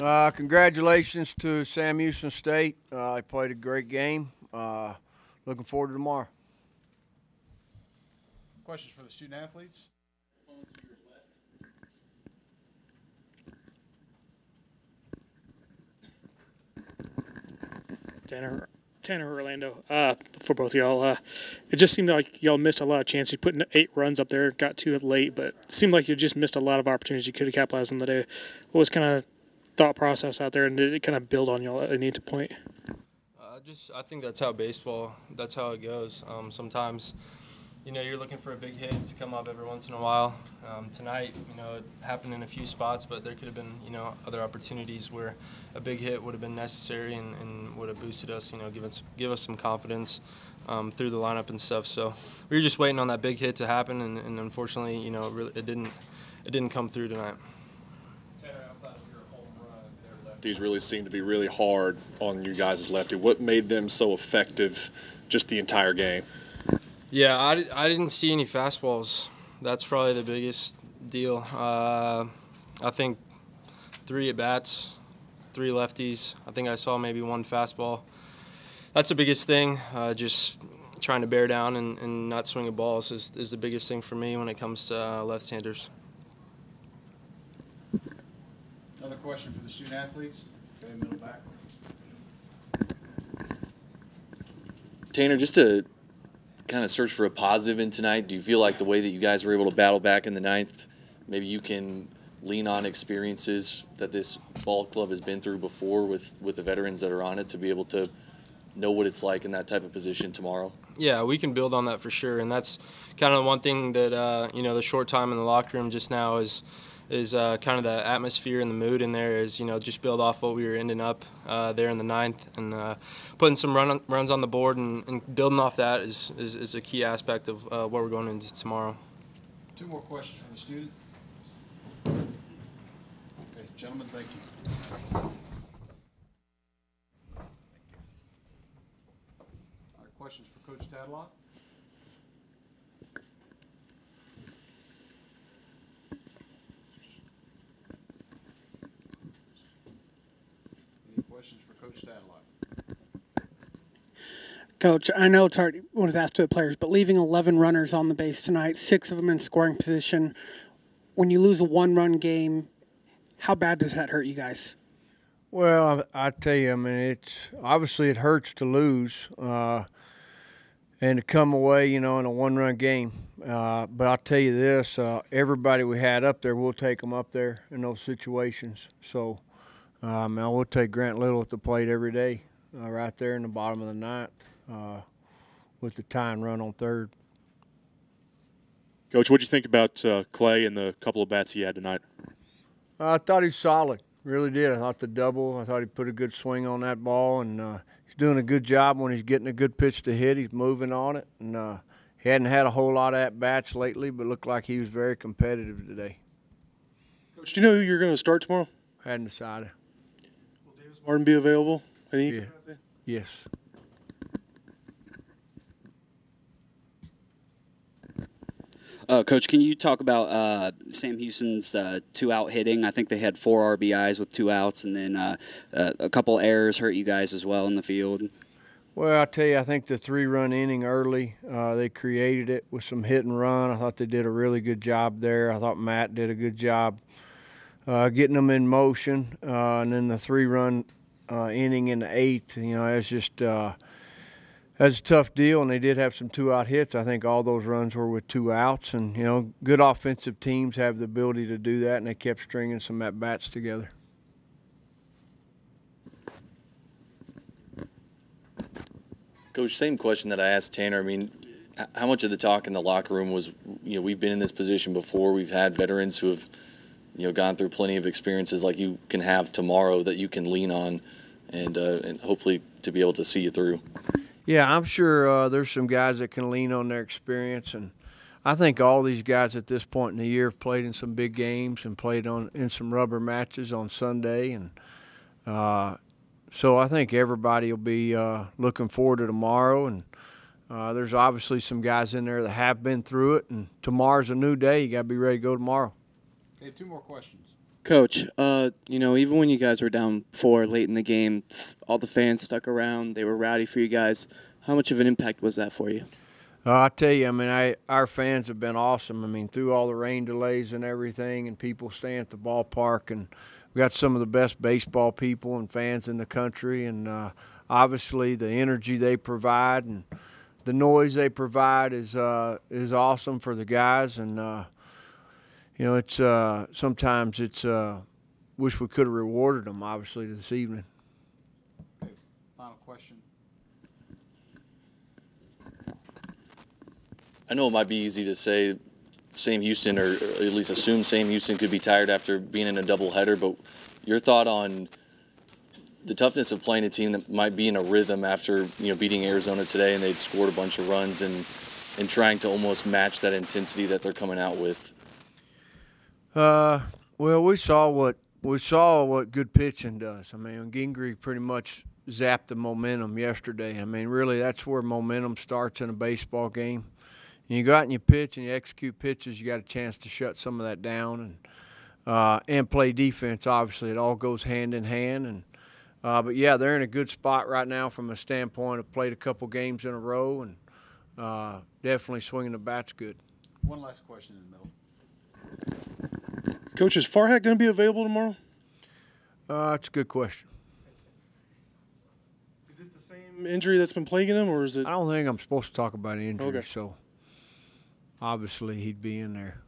Congratulations to Sam Houston State. They played a great game. Looking forward to tomorrow. Questions for the student athletes? Tanner Orlando, for both of y'all. It just seemed like y'all missed a lot of chances. You put 8 runs up there, got 2 late, but it seemed like you just missed a lot of opportunities you could have capitalized on the day. What was kind of thought process out there, and did it kind of build on y'all at any point? I think that's how it goes. Sometimes, you're looking for a big hit to come up every once in a while. Tonight, it happened in a few spots, but there could have been, other opportunities where a big hit would have been necessary and would have boosted us, give us some confidence through the lineup and stuff. So we were just waiting on that big hit to happen, and unfortunately, it didn't come through tonight. These really seem to be really hard on you guys as lefty. What made them so effective just the entire game? Yeah, I didn't see any fastballs. That's probably the biggest deal. I think 3 at-bats, 3 lefties. I think I saw maybe 1 fastball. That's the biggest thing. Just trying to bear down and not swing at balls is the biggest thing for me when it comes to left-handers. Another question for the student athletes. Okay, middle back. Tanner, just to kind of search for a positive in tonight, do you feel like the way that you guys were able to battle back in the 9th, maybe you can lean on experiences that this ball club has been through before with the veterans that are on it to be able to know what it's like in that type of position tomorrow? Yeah, we can build on that for sure, and that's kind of one thing that the short time in the locker room just now is kind of the atmosphere and the mood in there is, just build off what we were ending up there in the 9th and putting some runs on the board and building off that is a key aspect of what we're going into tomorrow. 2 more questions from the student. Okay, gentlemen, thank you. All right, questions for Coach Tadlock? Questions for Coach Tadlock? Coach, I know it's hard when it's asked to the players, but leaving 11 runners on the base tonight, 6 of them in scoring position, when you lose a 1-run game, how bad does that hurt you guys? Well, I tell you, I mean, it hurts to lose and to come away, in a 1-run game. But I'll tell you this, everybody we had up there, we'll take them up there in those situations. So, I will take Grant Little at the plate every day, right there in the bottom of the 9th with the tying run on 3rd. Coach, what did you think about Clay and the couple of bats he had tonight? I thought he was solid, really did. I thought the double, I thought he put a good swing on that ball, and he's doing a good job when he's getting a good pitch to hit. He's moving on it, and he hadn't had a whole lot of at-bats lately, but looked like he was very competitive today. Coach, do you know who you're going to start tomorrow? Hadn't decided. Martin be available? Yeah. Yes. Coach, can you talk about Sam Houston's 2-out hitting? I think they had 4 RBIs with 2 outs, and then a couple errors hurt you guys as well in the field. Well, I'll tell you, I think the 3-run inning early, they created it with some hit and run. I thought they did a really good job there. I thought Matt did a good job getting them in motion, and then the 3-run inning in the 8th, it's just that's a tough deal, and they did have some 2-out hits. I think all those runs were with 2 outs, and good offensive teams have the ability to do that, and they kept stringing some at bats together. Coach, same question that I asked Tanner. I mean, how much of the talk in the locker room was, we've been in this position before. We've had veterans who have, gone through plenty of experiences like you can have tomorrow that you can lean on and hopefully to be able to see you through. Yeah, I'm sure there's some guys that can lean on their experience, and I think all these guys at this point in the year have played in some big games and played in some rubber matches on Sunday, and so I think everybody will be looking forward to tomorrow, and there's obviously some guys in there that have been through it, and tomorrow's a new day. You got to be ready to go tomorrow. Okay, 2 more questions. Coach, even when you guys were down 4 late in the game, all the fans stuck around. They were rowdy for you guys. How much of an impact was that for you? I tell you, our fans have been awesome. Through all the rain delays and everything, and people staying at the ballpark, and we got some of the best baseball people and fans in the country, and obviously the energy they provide and the noise they provide is awesome for the guys, and it's sometimes it's wish we could have rewarded them obviously this evening. Okay, final question. I know it might be easy to say Sam Houston, or at least assume Sam Houston could be tired after being in a doubleheader, but your thought on the toughness of playing a team that might be in a rhythm after beating Arizona today, and they'd scored a bunch of runs, and trying to almost match that intensity that they're coming out with. Well, we saw what good pitching does. Gingrich pretty much zapped the momentum yesterday. Really, that's where momentum starts in a baseball game. And you go out and you pitch and you execute pitches, you got a chance to shut some of that down and play defense. Obviously, it all goes hand in hand. And but yeah, they're in a good spot right now from a standpoint of played a couple games in a row, and definitely swinging the bat's good. One last question in the middle. Coach, is Farhat going to be available tomorrow? That's a good question. Is it the same injury that's been plaguing him, or is it? I don't think I'm supposed to talk about injuries, Okay. so obviously he'd be in there.